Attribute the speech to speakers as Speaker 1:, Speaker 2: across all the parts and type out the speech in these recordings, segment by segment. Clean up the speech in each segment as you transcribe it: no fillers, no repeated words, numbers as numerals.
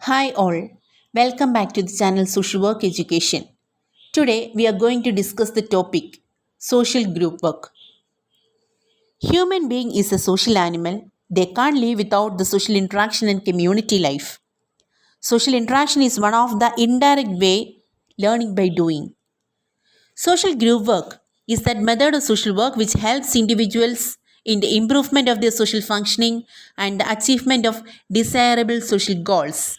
Speaker 1: Hi all, welcome back to the channel Social Work Education. Today we are going to discuss the topic social group work. Human being is a social animal. They can't live without the social interaction and community life. Social interaction is one of the indirect way learning by doing. Social group work is that method of social work which helps individuals in the improvement of their social functioning and the achievement of desirable social goals.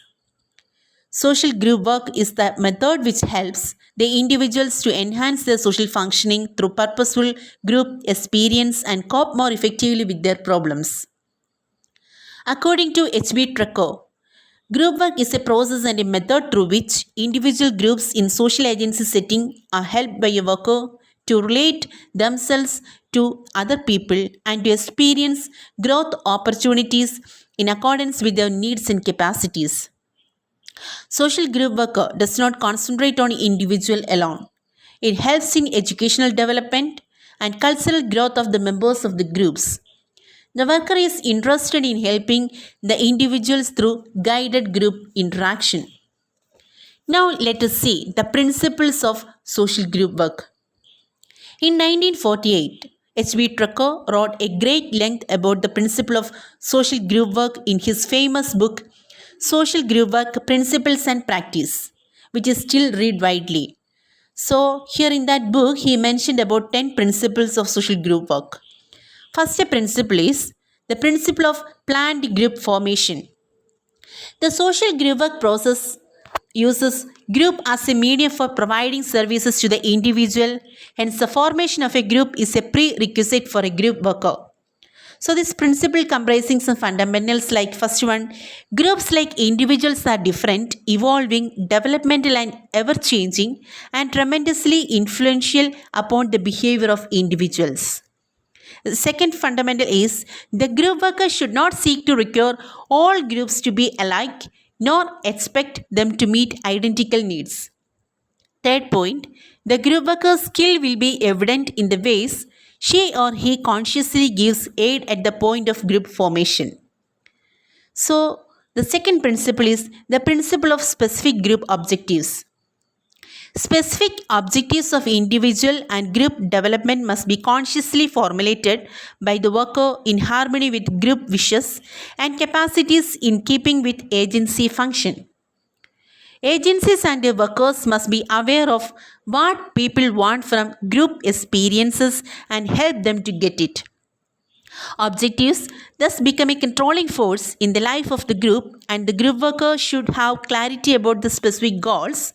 Speaker 1: Social group work is the method which helps the individuals to enhance their social functioning through purposeful group experience and cope more effectively with their problems. According to H.B. Trucker, group work is a process and a method through which individual groups in social agency setting are helped by a worker to relate themselves to other people and to experience growth opportunities in accordance with their needs and capacities. Social group work does not concentrate on individual alone. It helps in educational development and cultural growth of the members of the groups. The worker is interested in helping the individuals through guided group interaction. Now let us see the principles of social group work. In 1948, H.B. Trucker wrote a great length about the principle of social group work in his famous book Social Group Work Principles and Practice, which is still read widely. So, here in that book, he mentioned about 10 principles of social group work. First principle is the principle of planned group formation. The social group work process uses group as a medium for providing services to the individual, hence the formation of a group is a prerequisite for a group worker. So this principle comprising some fundamentals like first one, groups like individuals are different, evolving, developmental and ever-changing and tremendously influential upon the behavior of individuals. The second fundamental is the group worker should not seek to require all groups to be alike nor expect them to meet identical needs. Third point, the group worker's skill will be evident in the ways she or he consciously gives aid at the point of group formation. So, the second principle is the principle of specific group objectives. Specific objectives of individual and group development must be consciously formulated by the worker in harmony with group wishes and capacities in keeping with agency function. Agencies and their workers must be aware of what people want from group experiences and help them to get it. Objectives thus become a controlling force in the life of the group, and the group worker should have clarity about the specific goals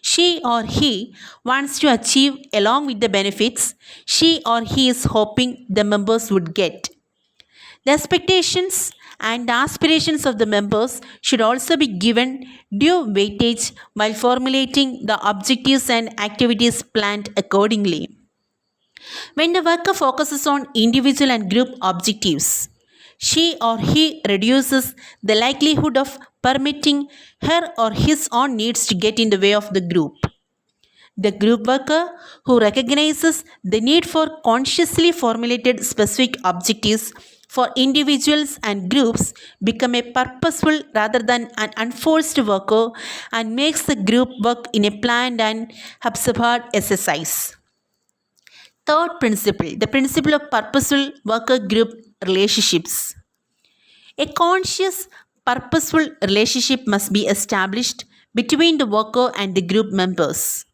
Speaker 1: she or he wants to achieve along with the benefits she or he is hoping the members would get. The expectations and aspirations of the members should also be given due weightage while formulating the objectives and activities planned accordingly. When the worker focuses on individual and group objectives, she or he reduces the likelihood of permitting her or his own needs to get in the way of the group. The group worker who recognizes the need for consciously formulated specific objectives for individuals and groups become a purposeful rather than an unforced worker and makes the group work in a planned and haphazard exercise. Third principle, the principle of purposeful worker group relationships. A conscious, purposeful relationship must be established between the worker and the group members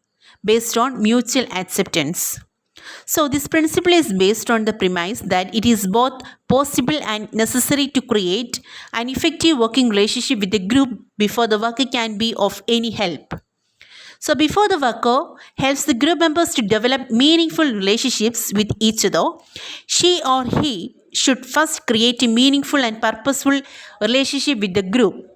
Speaker 1: based on mutual acceptance. So, this principle is based on the premise that it is both possible and necessary to create an effective working relationship with the group before the worker can be of any help. So, before the worker helps the group members to develop meaningful relationships with each other, she or he should first create a meaningful and purposeful relationship with the group.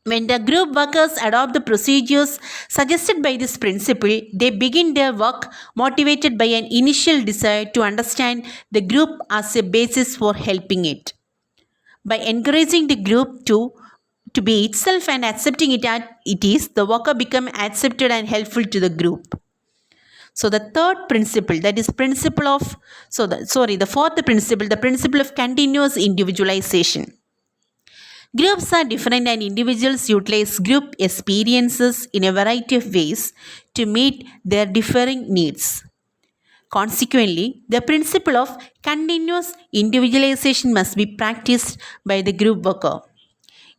Speaker 1: When the group workers adopt the procedures suggested by this principle, they begin their work motivated by an initial desire to understand the group as a basis for helping it. By encouraging the group to be itself and accepting it as it is, the worker become accepted and helpful to the group. So the third principle, that is principle of, the fourth principle, the principle of continuous individualization. Groups are different and individuals utilize group experiences in a variety of ways to meet their differing needs. Consequently, the principle of continuous individualization must be practiced by the group worker.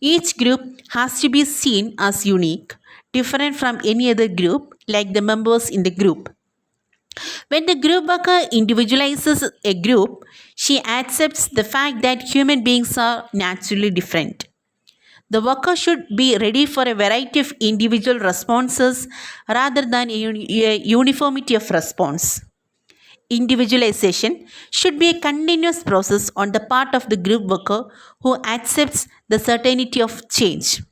Speaker 1: Each group has to be seen as unique, different from any other group, like the members in the group. When the group worker individualizes a group, she accepts the fact that human beings are naturally different. The worker should be ready for a variety of individual responses rather than a uniformity of response. Individualization should be a continuous process on the part of the group worker who accepts the certainty of change.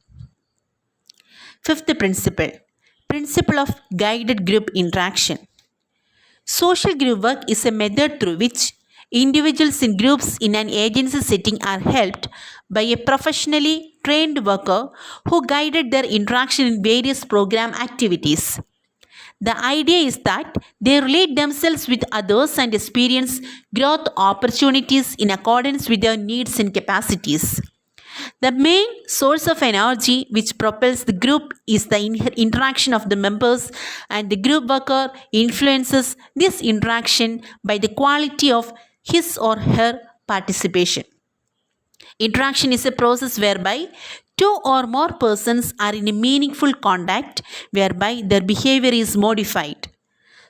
Speaker 1: Fifth principle of guided group interaction. Social group work is a method through which individuals in groups in an agency setting are helped by a professionally trained worker who guided their interaction in various program activities. The idea is that they relate themselves with others and experience growth opportunities in accordance with their needs and capacities. The main source of energy which propels the group is the interaction of the members, and the group worker influences this interaction by the quality of his or her participation. Interaction is a process whereby two or more persons are in a meaningful contact whereby their behavior is modified.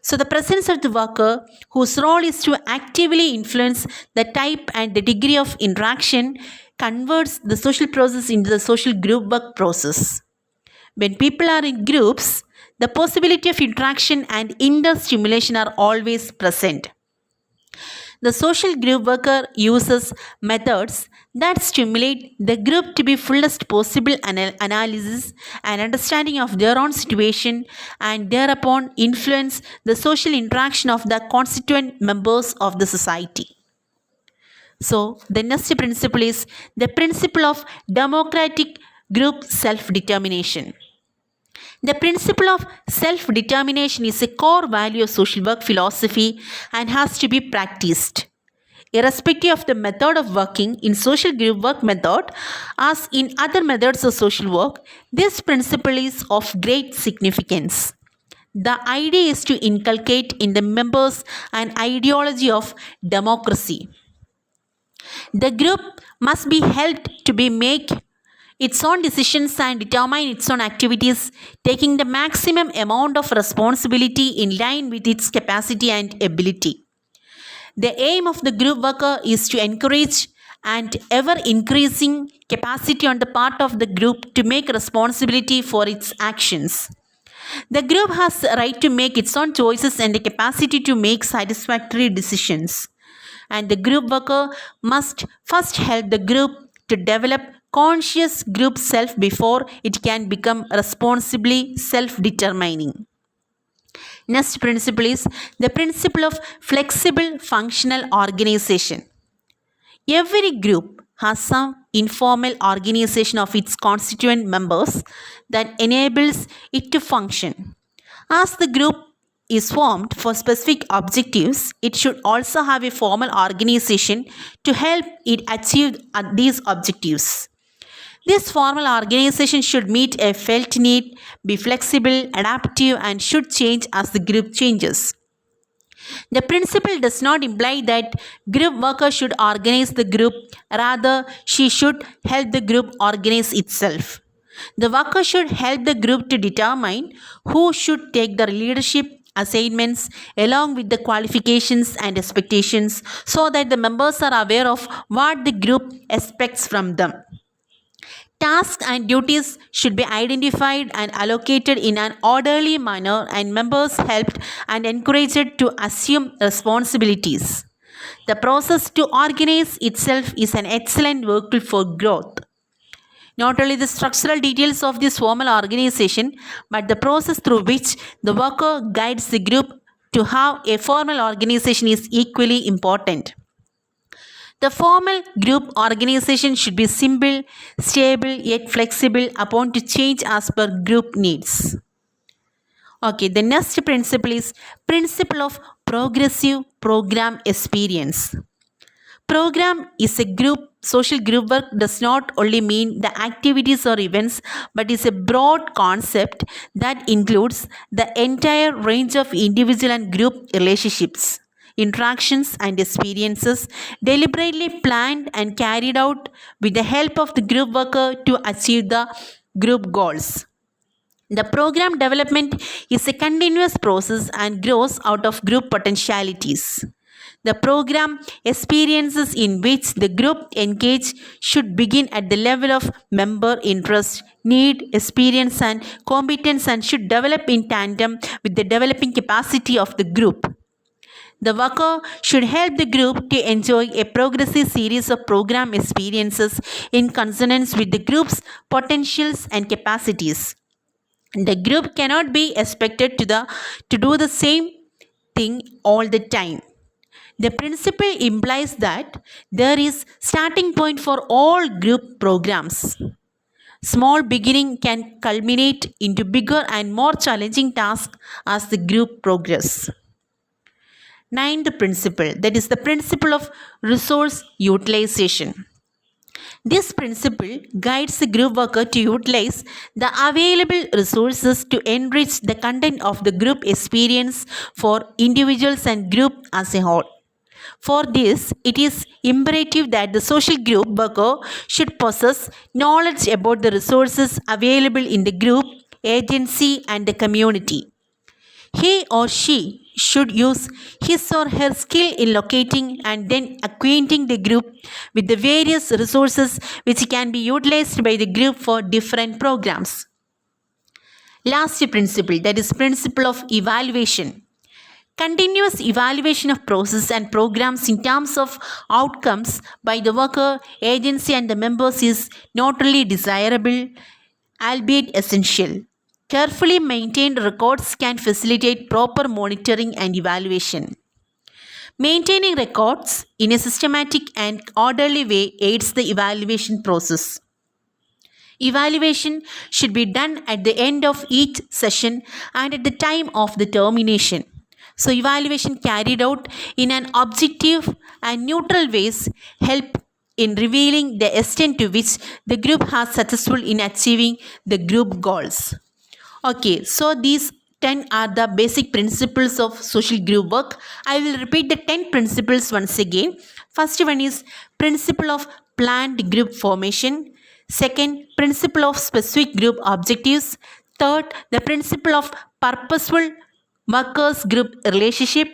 Speaker 1: So, the presence of the worker, whose role is to actively influence the type and the degree of interaction, converts the social process into the social group work process. When people are in groups, the possibility of interaction and inter stimulation are always present. The social group worker uses methods that stimulate the group to be fullest possible analysis and understanding of their own situation, and thereupon influence the social interaction of the constituent members of the society. So, the next principle is the principle of democratic group self-determination. The principle of self-determination is a core value of social work philosophy and has to be practiced. Irrespective of the method of working in social group work method, as in other methods of social work, this principle is of great significance. The idea is to inculcate in the members an ideology of democracy. The group must be helped to be make its own decisions and determine its own activities, taking the maximum amount of responsibility in line with its capacity and ability. The aim of the group worker is to encourage and ever increasing capacity on the part of the group to make responsibility for its actions. The group has the right to make its own choices and the capacity to make satisfactory decisions. And the group worker must first help the group to develop conscious group self before it can become responsibly self-determining. Next principle is the principle of flexible functional organization. Every group has some informal organization of its constituent members that enables it to function. As the group is formed for specific objectives, it should also have a formal organization to help it achieve these objectives. This formal organization should meet a felt need, be flexible, adaptive, and should change as the group changes. The principle does not imply that group worker should organize the group, rather, she should help the group organize itself. The worker should help the group to determine who should take the leadership assignments along with the qualifications and expectations so that the members are aware of what the group expects from them. Tasks and duties should be identified and allocated in an orderly manner, and members helped and encouraged to assume responsibilities. The process to organize itself is an excellent vehicle for growth. Not only the structural details of this formal organization, but the process through which the worker guides the group to have a formal organization is equally important. The formal group organization should be simple, stable, yet flexible upon to change as per group needs. Okay, the next principle is principle of progressive program experience. Program is a group. Social group work does not only mean the activities or events, but is a broad concept that includes the entire range of individual and group relationships, interactions, and experiences deliberately planned and carried out with the help of the group worker to achieve the group goals. The program development is a continuous process and grows out of group potentialities. The program experiences in which the group engage should begin at the level of member interest, need, experience, and competence and should develop in tandem with the developing capacity of the group. The worker should help the group to enjoy a progressive series of program experiences in consonance with the group's potentials and capacities. The group cannot be expected to do the same thing all the time. The principle implies that there is starting point for all group programs. Small beginning can culminate into bigger and more challenging tasks as the group progress. Ninth principle, that is the principle of resource utilization. This principle guides the group worker to utilize the available resources to enrich the content of the group experience for individuals and group as a whole. For this, it is imperative that the social group worker should possess knowledge about the resources available in the group, agency, and the community. He or she should use his or her skill in locating and then acquainting the group with the various resources which can be utilized by the group for different programs. Last principle, that is principle of evaluation. Continuous evaluation of process and programs in terms of outcomes by the worker, agency, and the members is not only desirable, albeit essential. Carefully maintained records can facilitate proper monitoring and evaluation. Maintaining records in a systematic and orderly way aids the evaluation process. Evaluation should be done at the end of each session and at the time of the termination. So, evaluation carried out in an objective and neutral ways help in revealing the extent to which the group has successful in achieving the group goals. Okay, so these 10 are the basic principles of social group work. I will repeat the 10 principles once again. First one is principle of planned group formation. Second, principle of specific group objectives. Third, the principle of purposeful workers group relationship.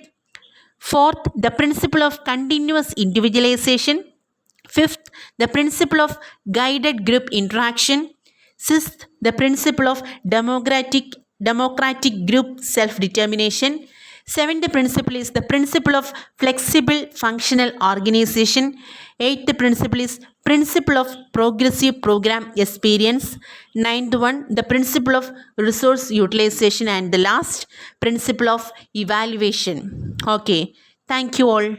Speaker 1: Fourth, the principle of continuous individualization. Fifth, the principle of guided group interaction. Sixth, the principle of democratic group self-determination. Seventh principle is the principle of flexible functional organization. Eighth principle is principle of progressive program experience. Ninth one, the principle of resource utilization, and the last principle of evaluation. Okay, thank you all.